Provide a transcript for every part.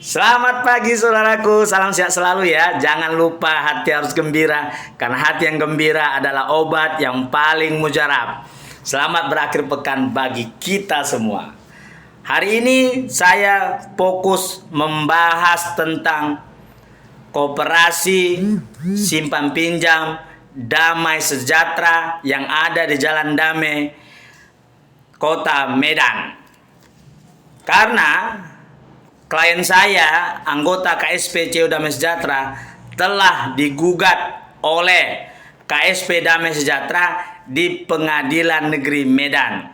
Selamat pagi saudaraku, salam sehat selalu ya. Jangan lupa hati harus gembira, karena hati yang gembira adalah obat yang paling mujarab. Selamat berakhir pekan bagi kita semua. Hari ini saya fokus membahas tentang koperasi simpan pinjam damai sejahtera yang ada di Jalan Damai, Kota Medan. Karena klien saya, anggota KSP CU Damai Sejahtera, telah digugat oleh KSP Damai Sejahtera di Pengadilan Negeri Medan.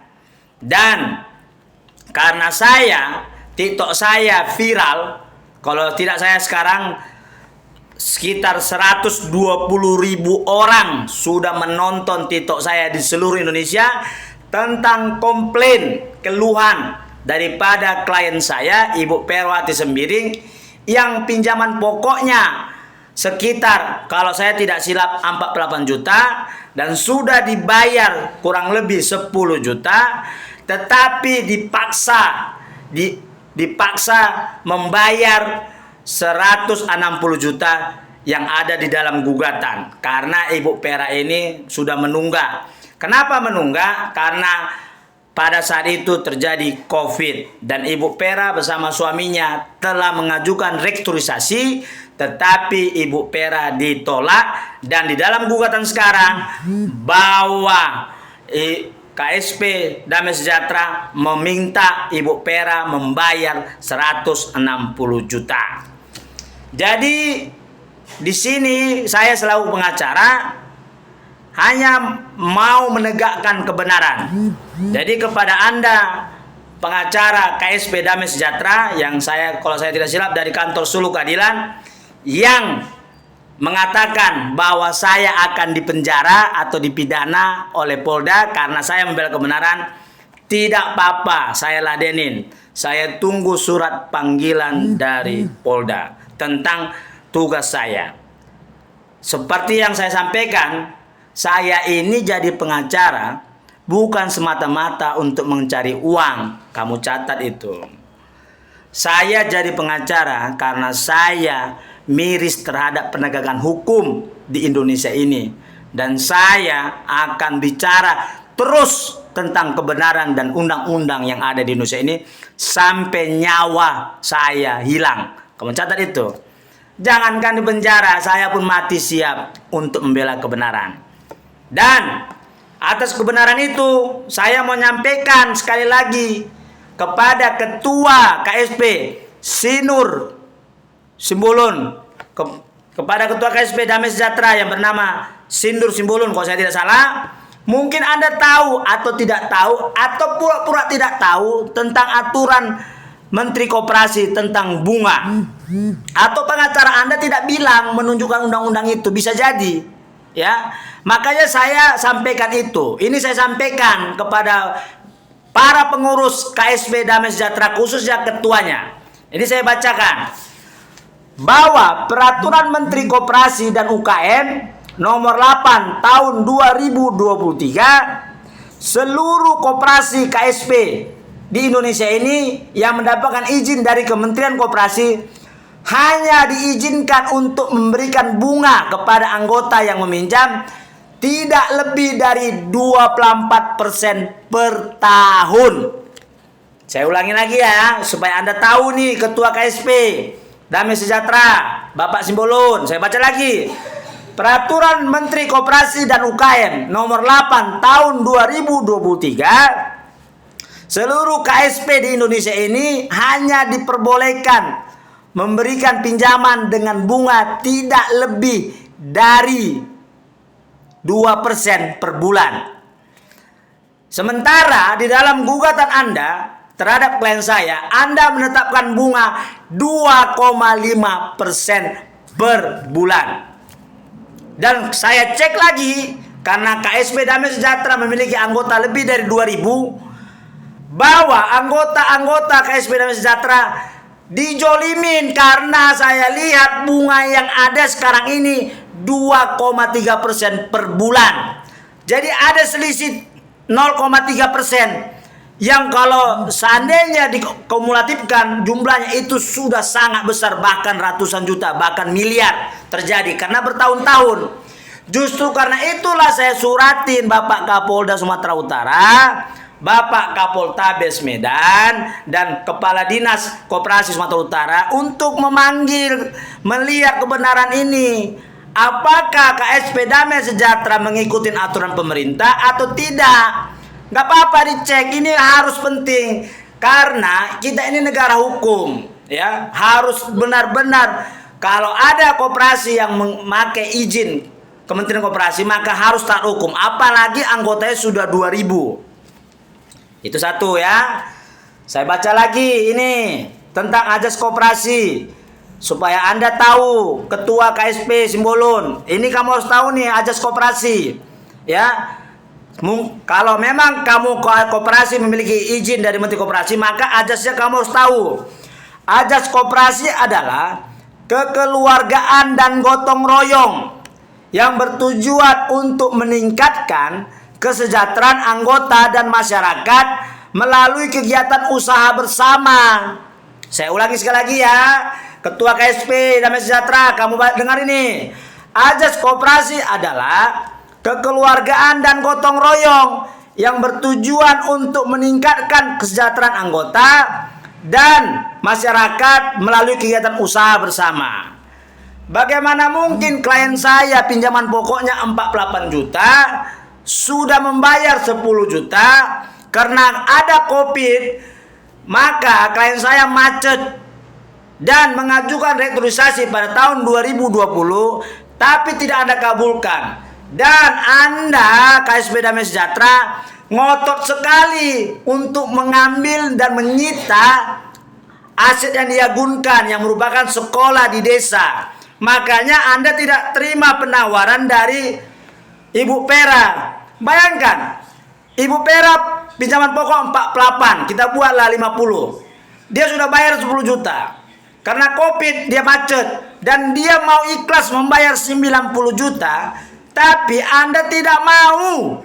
Dan karena TikTok saya viral, kalau tidak saya sekarang sekitar 120.000 orang sudah menonton TikTok saya di seluruh Indonesia tentang komplain, keluhan daripada klien saya, Ibu Perwati Sembiring, yang pinjaman pokoknya sekitar, kalau saya tidak silap, 48 juta dan sudah dibayar kurang lebih 10 juta, tetapi dipaksa membayar 160 juta yang ada di dalam gugatan, karena Ibu Pera ini sudah menunggak. Kenapa menunggak? Karena pada saat itu terjadi COVID dan Ibu Pera bersama suaminya telah mengajukan restrukturisasi, tetapi Ibu Pera ditolak. Dan di dalam gugatan sekarang bahwa KSP Damai Sejahtera meminta Ibu Pera membayar 160 juta. Jadi di sini saya selaku pengacara hanya mau menegakkan kebenaran. Jadi kepada Anda pengacara KSP Damai Sejahtera yang kalau saya tidak silap dari kantor Suluh Keadilan, yang mengatakan bahwa saya akan dipenjara atau dipidana oleh Polda karena saya membela kebenaran, tidak apa-apa, saya ladenin. Saya tunggu surat panggilan dari Polda tentang tugas saya. Seperti yang saya sampaikan, saya ini jadi pengacara bukan semata-mata untuk mencari uang. Kamu catat itu. Saya jadi pengacara karena saya miris terhadap penegakan hukum di Indonesia ini. Dan saya akan bicara terus tentang kebenaran dan undang-undang yang ada di Indonesia ini sampai nyawa saya hilang. Kamu catat itu. Jangankan di penjara, saya pun mati siap untuk membela kebenaran. Dan atas kebenaran itu saya mau nyampaikan sekali lagi kepada Ketua KSP Sinur Simbolon, kepada Ketua KSP Damai Sejahtera yang bernama Sindur Simbolon, kalau saya tidak salah. Mungkin Anda tahu atau tidak tahu atau pura-pura tidak tahu tentang aturan Menteri Koperasi tentang bunga, atau pengacara Anda tidak bilang menunjukkan undang-undang itu, bisa jadi. Ya, makanya saya sampaikan itu. Ini saya sampaikan kepada para pengurus KSP Damai Sejahtera, khususnya ketuanya. Ini saya bacakan bahwa Peraturan Menteri Koperasi dan UKM nomor 8 tahun 2023, seluruh koperasi KSP di Indonesia ini yang mendapatkan izin dari Kementerian Koperasi hanya diizinkan untuk memberikan bunga kepada anggota yang meminjam tidak lebih dari 24% per tahun. Saya ulangi lagi ya, supaya Anda tahu nih, Ketua KSP Damai Sejahtera, Bapak Simbolon. Saya baca lagi. Peraturan Menteri Koperasi dan UKM nomor 8 tahun 2023, seluruh KSP di Indonesia ini hanya diperbolehkan memberikan pinjaman dengan bunga tidak lebih dari 2% per bulan. Sementara di dalam gugatan Anda terhadap klien saya, Anda menetapkan bunga 2,5% per bulan. Dan saya cek lagi, karena KSP Damai Sejahtera memiliki anggota lebih dari 2.000, bahwa anggota-anggota KSP Damai Sejahtera dijolimin, karena saya lihat bunga yang ada sekarang ini 2,3% per bulan. Jadi ada selisih 0,3%. yang kalau seandainya dikumulatifkan jumlahnya itu sudah sangat besar, bahkan ratusan juta, bahkan miliar terjadi karena bertahun-tahun. Justru karena itulah saya suratin Bapak Kapolda Sumatera Utara, Bapak Kapoltabes Medan, dan Kepala Dinas Koperasi Sumatera Utara untuk memanggil, melihat kebenaran ini. Apakah KSP Damai Sejahtera mengikuti aturan pemerintah atau tidak? Gak apa-apa dicek, ini harus penting karena kita ini negara hukum, ya. Harus benar-benar kalau ada koperasi yang memakai izin Kementerian Koperasi maka harus taat hukum, apalagi anggotanya sudah 2000. Itu satu ya. Saya baca lagi ini tentang ajas koperasi supaya Anda tahu. Ketua KSP Simbolon, ini kamu harus tahu nih ajas koperasi, ya. Kalau memang kamu koperasi memiliki izin dari Menteri Koperasi, maka ajasnya kamu harus tahu. Ajas koperasi adalah kekeluargaan dan gotong royong yang bertujuan untuk meningkatkan kesejahteraan anggota dan masyarakat melalui kegiatan usaha bersama. Saya ulangi sekali lagi ya. Ketua KSP Damai Sejahtera, kamu dengar ini. Ajas koperasi adalah kekeluargaan dan gotong royong yang bertujuan untuk meningkatkan kesejahteraan anggota dan masyarakat melalui kegiatan usaha bersama. Bagaimana mungkin klien saya pinjaman pokoknya 48 juta sudah membayar 10 juta karena ada Covid, maka klien saya macet dan mengajukan restrukturisasi pada tahun 2020 tapi tidak Anda kabulkan. Dan Anda KSP Damai Sejahtera ngotot sekali untuk mengambil dan menyita aset yang diagunkan yang merupakan sekolah di desa. Makanya Anda tidak terima penawaran dari Ibu Pera. Bayangkan, Ibu Pera pinjaman pokok 48, kita buatlah 50. Dia sudah bayar 10 juta. Karena Covid dia macet dan dia mau ikhlas membayar 90 juta. Tapi Anda tidak mau.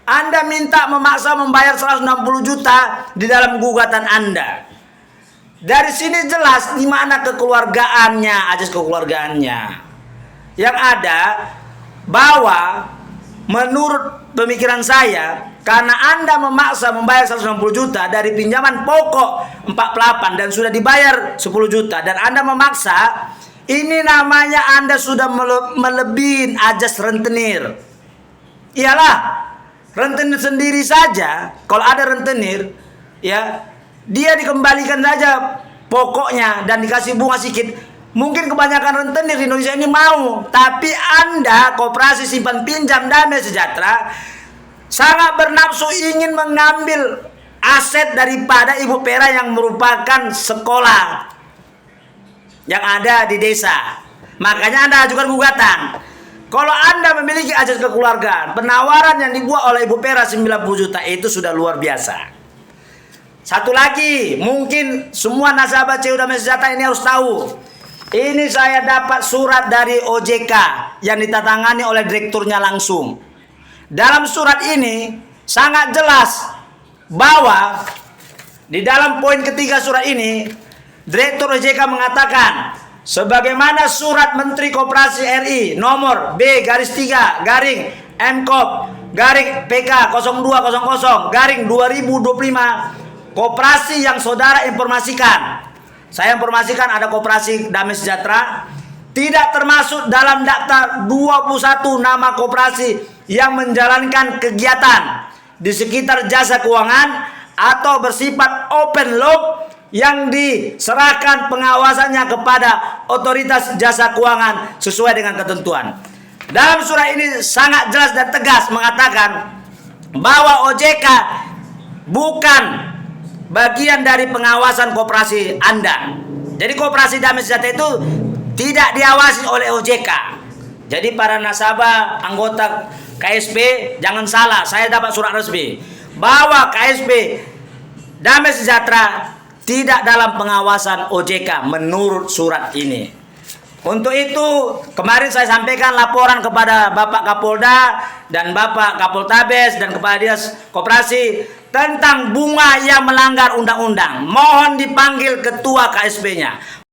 Anda minta memaksa membayar 160 juta di dalam gugatan Anda. Dari sini jelas di mana kekeluargaannya, ajas kekeluargaannya. Yang ada bahwa menurut pemikiran saya, karena Anda memaksa membayar 160 juta dari pinjaman pokok 48 dan sudah dibayar 10 juta dan Anda memaksa, ini namanya Anda sudah melebihi ajas rentenir. Iyalah, rentenir sendiri saja, kalau ada rentenir, ya, dia dikembalikan saja pokoknya dan dikasih bunga sedikit. Mungkin kebanyakan rentenir di Indonesia ini mau, tapi Anda Koperasi Simpan Pinjam Damai Sejahtera sangat bernafsu ingin mengambil aset daripada Ibu Pera yang merupakan sekolah yang ada di desa. Makanya Anda ajukan gugatan. Kalau Anda memiliki ajas kekeluargaan, penawaran yang dibuat oleh Ibu Pera 90 juta itu sudah luar biasa. Satu lagi, mungkin semua nasabah CU Damai Sejahtera ini harus tahu. Ini saya dapat surat dari OJK yang ditandatangani oleh direkturnya langsung. Dalam surat ini sangat jelas bahwa di dalam poin ketiga surat ini Direktur OJK mengatakan, sebagaimana surat Menteri Koperasi RI nomor B-3 garing MKOP garing PK 0200 garing 2025 koperasi yang saudara informasikan. Saya informasikan ada Koperasi Damai Sejahtera tidak termasuk dalam daftar 21 nama koperasi yang menjalankan kegiatan di sekitar jasa keuangan atau bersifat open loop yang diserahkan pengawasannya kepada otoritas jasa keuangan sesuai dengan ketentuan. Dalam surat ini sangat jelas dan tegas mengatakan bahwa OJK bukan bagian dari pengawasan koperasi Anda. Jadi Koperasi Damai Sejahtera itu tidak diawasi oleh OJK. Jadi para nasabah anggota KSP jangan salah, saya dapat surat resmi bahwa KSP Damai Sejahtera tidak dalam pengawasan OJK menurut surat ini. Untuk itu kemarin saya sampaikan laporan kepada Bapak Kapolda dan Bapak Kapoltabes dan Kepala Dinas Koperasi tentang bunga yang melanggar undang-undang. Mohon dipanggil ketua KSP-nya.